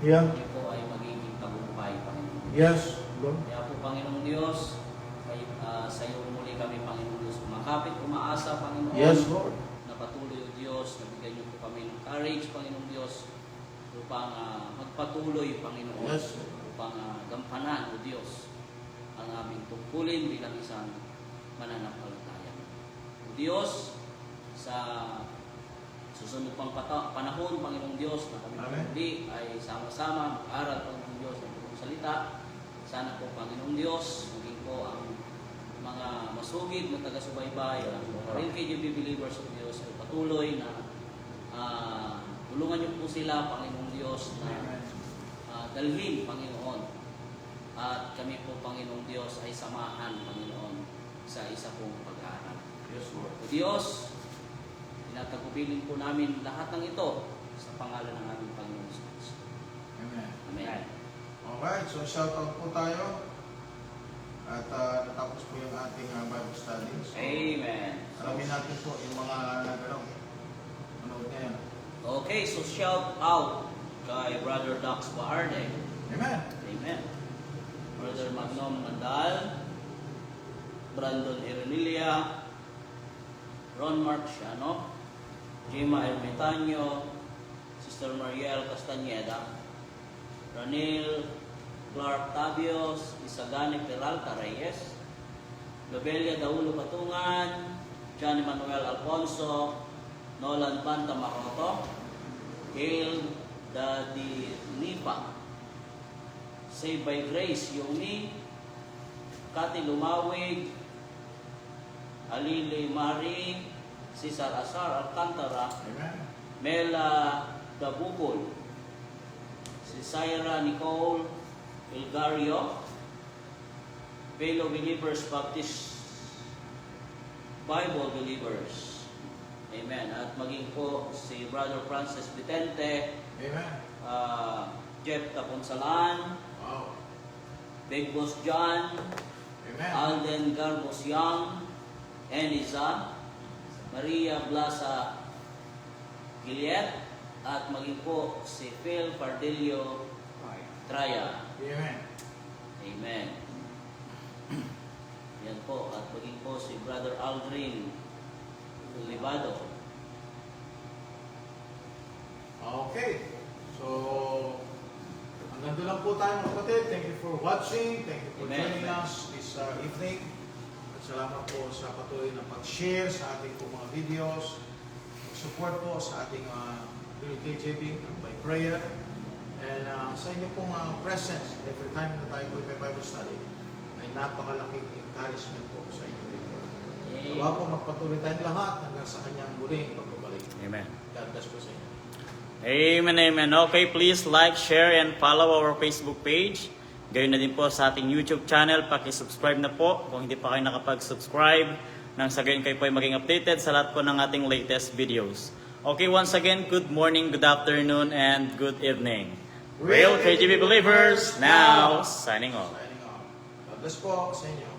Yeah. kami po ay magiging tagumpay, Panginoong Diyos. Yes, Lord. Kaya po, Panginoong Diyos, sa iyo muli kami, Panginoong Diyos, kumakapit, umaasa, Panginoon, Yes, Lord. na patuloy, O Diyos, nabigyan niyo po kami ng courage, Panginoong Diyos, upang magpatuloy, Panginoon, Yes. upang gampanan, O Diyos, ang aming tungkulin bilang isang mananampalataya. O Diyos, sa susunod pang panahon, Panginoong Diyos, na kami Amen. muli ay sama-sama mag-aral, Panginoong Diyos, ng iyong salita. Sana po, Panginoong Diyos, maging po ang mga masugid na taga-subaybay, ang mga KJB believers of Diyos, ay patuloy na tulungan niyo po sila, Panginoong Diyos, na dalhin, Panginoon. At kami po, Panginoong Diyos, ay samahan, Panginoon, sa isa pong pag-aaral. Yes, Lord. O Diyos, tinatagubilin po namin lahat ng ito sa pangalan ng aming Panginoon Jesus. Amen. Amen. Alright, so shout out po tayo. At natapos po yung ating Bible study. So, Amen. alamin natin po yung mga nagalaw. Manood ngayon. Okay, so shout out kay Brother Dax Baharde. Amen. Amen. Brother Magnom Mandal, Brandon Erenilia, Ron Marciano, Jima Ermitanyo, Sister Mariel Castañeda, Ranil Clark Tabios, Isagani Peralta Reyes, Lobelia Daulo Patungan, Johnny Manuel Alfonso, Nolan Panta Maroto, Gail Daddy Nipa, Saved by Grace Yumi, Kati Lumawig, Alili Mari, Cesar Asar Alcantara, Amen. Mela Dabukol, si Syra Nicole Ilgario, Fellow Believers Baptist Bible Believers. Amen. At maging po si Brother Francis Vicente, Amen. Jeff Taponsalan, Wow. Big Boss John, Amen. Alden Garbos Young, Eniza, Maria Blasa Giliet, at maging po si Phil Pardillo Traya. Amen. Amen. Yan po. At maging po si Brother Aldrin Libado. Okay. So, hanggang doon lang po tayo mga kapatid. Thank you for watching. Thank you for Amen. joining us this evening. At salamat po sa patuloy na pag-share sa ating po mga videos. Support po sa ating KJB by prayer. And sa inyo pong presence every time na tayo po may Bible study ay napakalaking encouragement po sa inyo dito. Nawa po magpatuloy tayong lahat hanggang sa kanyang muling pagbabalik. Amen. God bless po sa inyo. Amen, amen. Okay, please like, share, and follow our Facebook page. Gayon na din po sa ating YouTube channel. Paki-subscribe na po kung hindi pa kayo nakapag-subscribe. Nang sa gayon kayo po ay maging updated sa lahat po ng ating latest videos. Okay, once again, good morning, good afternoon, and good evening. Real KGB Believers now signing off. Signing off. God bless po sa inyo.